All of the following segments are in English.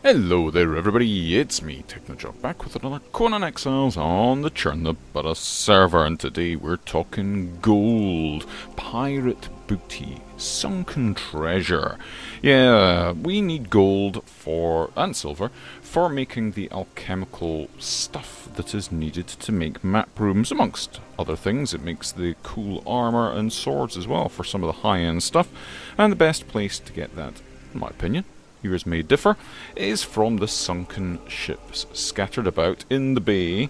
Hello there everybody, it's me, Technojock, back with another Conan Exiles on the Churn the Butta server, and today we're talking gold, pirate booty, sunken treasure. Yeah, we need gold and silver for making the alchemical stuff that is needed to make map rooms, amongst other things. It makes the cool armour and swords as well for some of the high-end stuff, and the best place to get that, in my opinion, yours may differ, is from the sunken ships scattered about in the bay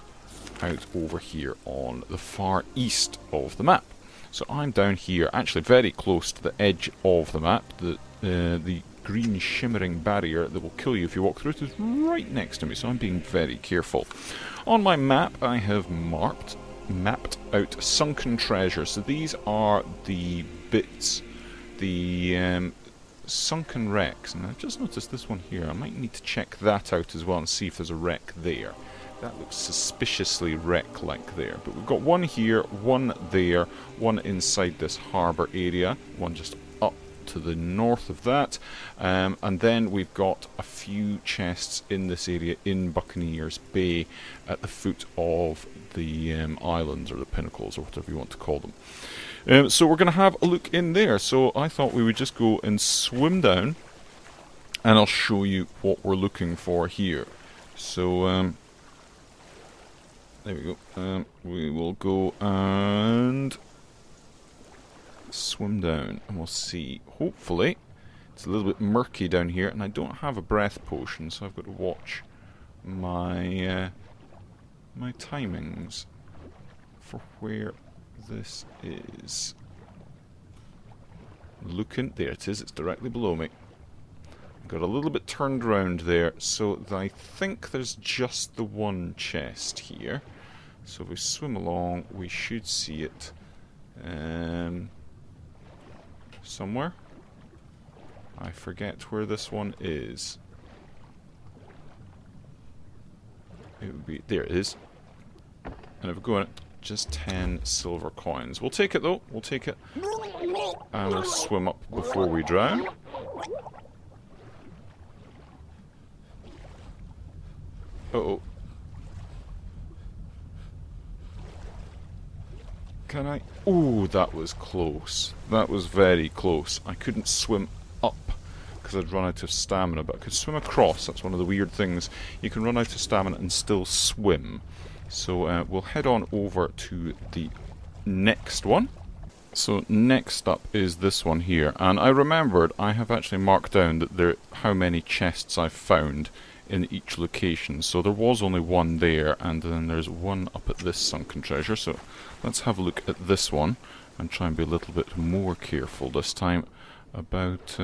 out over here on the far east of the map. So I'm down here, actually very close to the edge of the map. The green shimmering barrier that will kill you if you walk through it is right next to me, so I'm being very careful. On my map I have mapped out sunken treasure. So these are the bits, the sunken wrecks, and I've just noticed this one here. I might need to check that out as well and see if there's a wreck there. That looks suspiciously wreck-like there. But we've got one here, one there, one inside this harbour area, one just up to the north of that, and then we've got a few chests in this area in Buccaneers Bay at the foot of the islands, or the pinnacles, or whatever you want to call them. So we're going to have a look in there. So I thought we would just go and swim down, and I'll show you what we're looking for here. So there we go. We will go and swim down, and we'll see. Hopefully, it's a little bit murky down here, and I don't have a breath potion, so I've got to watch my my timings for where this is. Looking, there it is, it's directly below me. Got a little bit turned around there, so I think there's just the one chest here. So if we swim along, we should see it somewhere. I forget where this one is. It would be, there it is. And if we go on it, just 10 silver coins. We'll take it though, we'll take it. And we'll swim up before we drown. Uh-oh. Can I? Ooh, that was close. That was very close. I couldn't swim up because I'd run out of stamina, but I could swim across. That's one of the weird things. You can run out of stamina and still swim. So we'll head on over to the next one. So next up is this one here, and I remembered I have actually marked down that how many chests I've found in each location. So there was only one there, and then there's one up at this sunken treasure. So let's have a look at this one and try and be a little bit more careful this time about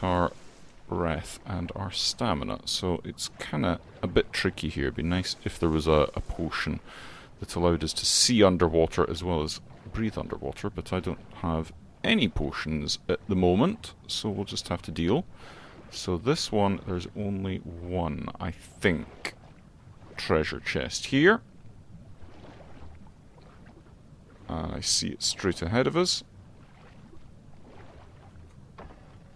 our breath and our stamina. So it's kind of a bit tricky here. It'd be nice if there was a potion that allowed us to see underwater as well as breathe underwater, but I don't have any potions at the moment, so we'll just have to deal. So this one, there's only one, I think, treasure chest here. And I see it straight ahead of us.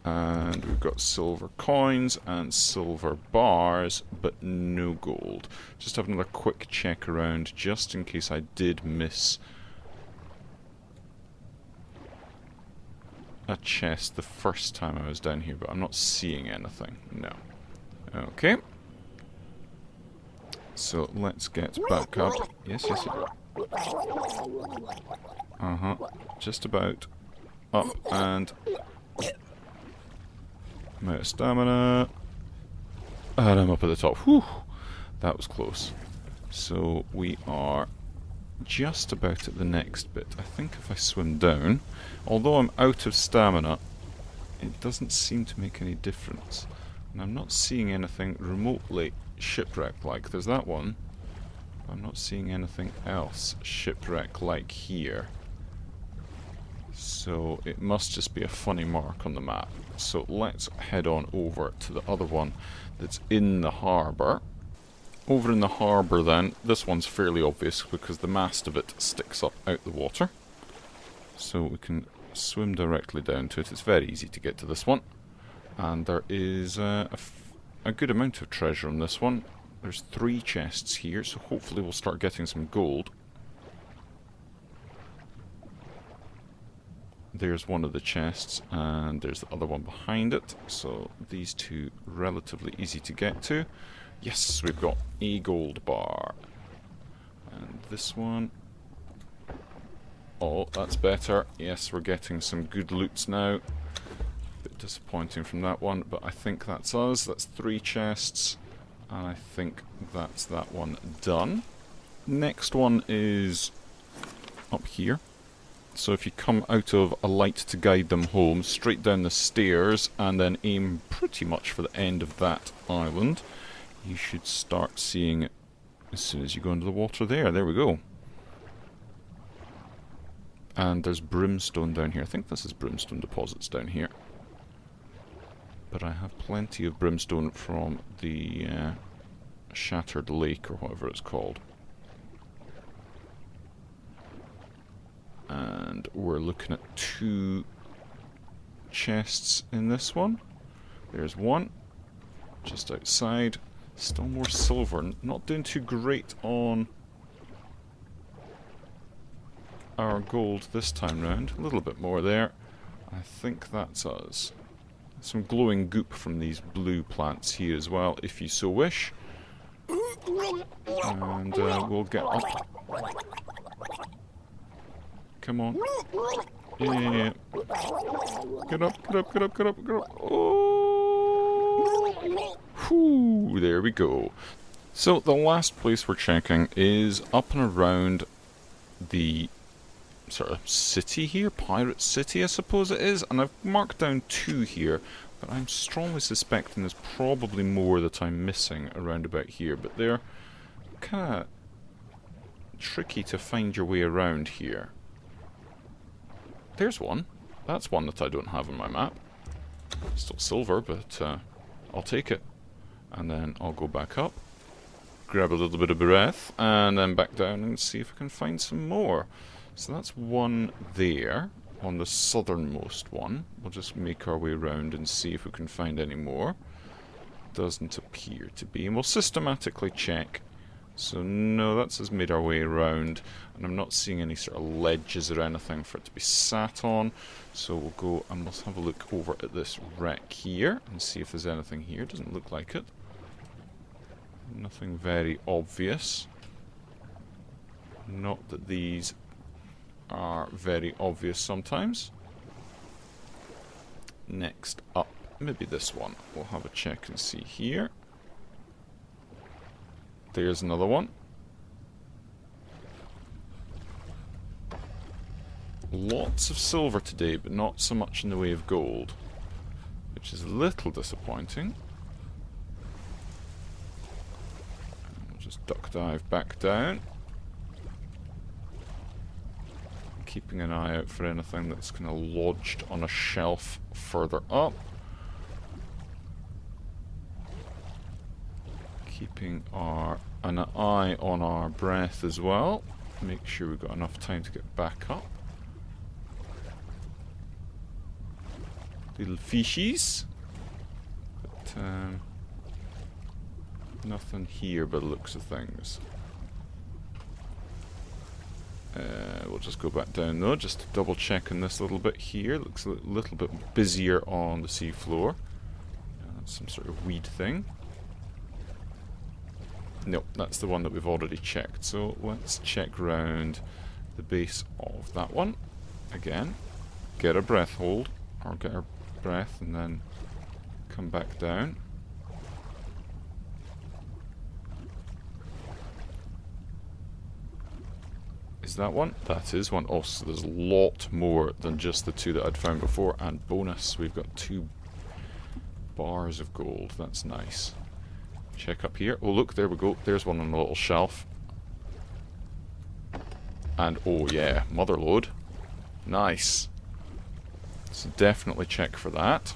And we've got silver coins and silver bars, but no gold. Just have another quick check around, just in case I did miss a chest the first time I was down here, but I'm not seeing anything. No. Okay. So let's get back up. Yes, yes, yes. Just about up and I'm out of stamina. And I'm up at the top. Whew! That was close. So we are just about at the next bit. I think if I swim down, although I'm out of stamina, it doesn't seem to make any difference. And I'm not seeing anything remotely shipwreck-like. There's that one. I'm not seeing anything else shipwreck-like here. So it must just be a funny mark on the map. So let's head on over to the other one that's in the harbour. Over in the harbour then, this one's fairly obvious because the mast of it sticks up out the water. So we can swim directly down to it. It's very easy to get to this one. And there is a good amount of treasure on this one. There's 3 chests here, so hopefully we'll start getting some gold. There's one of the chests, and there's the other one behind it. So these 2 relatively easy to get to. Yes, we've got a gold bar. And this one. Oh, that's better. Yes, we're getting some good loots now. Bit disappointing from that one, but I think that's us. That's 3 chests. And I think that's that one done. Next one is up here. So if you come out of a light to guide them home, straight down the stairs, and then aim pretty much for the end of that island, you should start seeing it as soon as you go into the water there. There we go. And there's brimstone down here. I think this is brimstone deposits down here. But I have plenty of brimstone from the Shattered Lake, or whatever it's called. And we're looking at 2 chests in this one. There's one, just outside. Still more silver. Not doing too great on our gold this time round. A little bit more there. I think that's us. Some glowing goop from these blue plants here as well, if you so wish. And we'll get up. Come on. Yeah. Get up, get up, get up, get up, get up. Oh! Whew, there we go. So the last place we're checking is up and around the sort of city here, Pirate City I suppose it is, and I've marked down 2 here, but I'm strongly suspecting there's probably more that I'm missing around about here, but they're kind of tricky to find your way around here. There's one. That's one that I don't have on my map. Still silver, but I'll take it. And then I'll go back up, grab a little bit of breath, and then back down and see if I can find some more. So that's one there, on the southernmost one. We'll just make our way around and see if we can find any more. Doesn't appear to be. And we'll systematically check. So no, that's us made our way around, and I'm not seeing any sort of ledges or anything for it to be sat on. So we'll go and let's have a look over at this wreck here and see if there's anything here. Doesn't look like it. Nothing very obvious. Not that these are very obvious sometimes. Next up, maybe this one. We'll have a check and see here. There's another one. Lots of silver today, but not so much in the way of gold, which is a little disappointing. And we'll just duck dive back down, keeping an eye out for anything that's kind of lodged on a shelf further up. Keeping an eye on our breath as well. Make sure we've got enough time to get back up. Little fishies. But nothing here by the looks of things. We'll just go back down though, just to double check on this little bit here. Looks a little bit busier on the seafloor. Some sort of weed thing. Nope, that's the one that we've already checked. So let's check round the base of that one. Again, get a breath hold, or get our breath and then come back down. Is that one? That is one. Oh, so there's a lot more than just the 2 that I'd found before. And bonus, we've got 2 bars of gold. That's nice. Check up here. Oh look, there we go. There's one on a little shelf. And oh yeah, mother lode. Nice. So definitely check for that.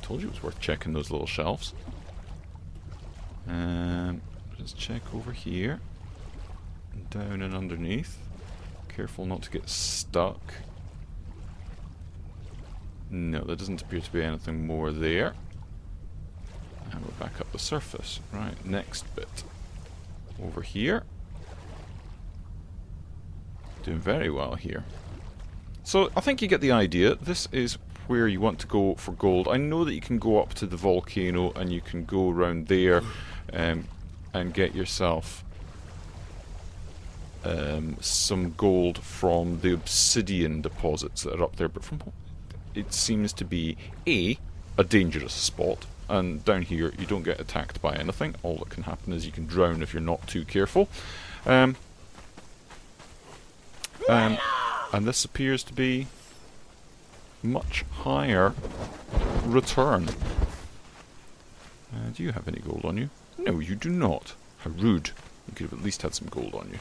Told you it was worth checking those little shelves. Let's check over here. Down and underneath. Careful not to get stuck. No, there doesn't appear to be anything more there. And we're back up the surface. Right, next bit. Over here. Doing very well here. So, I think you get the idea. This is where you want to go for gold. I know that you can go up to the volcano and you can go around there and get yourself some gold from the obsidian deposits that are up there, but from it seems to be a dangerous spot, and down here you don't get attacked by anything. All that can happen is you can drown if you're not too careful. And this appears to be much higher return. Do you have any gold on you? No, you do not. How rude. You could have at least had some gold on you.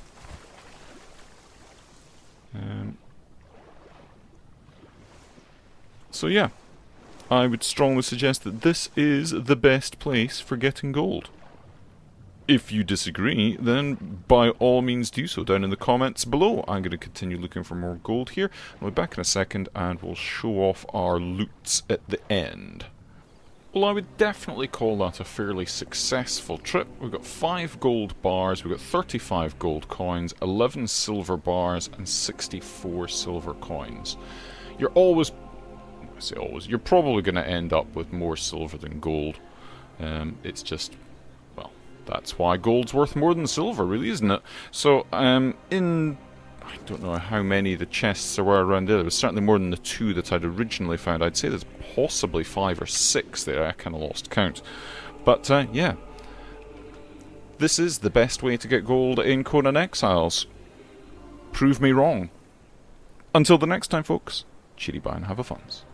So yeah, I would strongly suggest that this is the best place for getting gold. If you disagree, then by all means do so down in the comments below. I'm going to continue looking for more gold here. I'll be back in a second and we'll show off our loots at the end. Well, I would definitely call that a fairly successful trip. We've got 5 gold bars, we've got 35 gold coins, 11 silver bars, and 64 silver coins. You're always, I say always, you're probably going to end up with more silver than gold. It's just, well, that's why gold's worth more than silver, really, isn't it? So, I don't know how many the chests there were around there. There was certainly more than the 2 that I'd originally found. I'd say there's possibly 5 or 6 there. I kind of lost count. But, yeah. This is the best way to get gold in Conan Exiles. Prove me wrong. Until the next time, folks. Cheery bye and have a funs.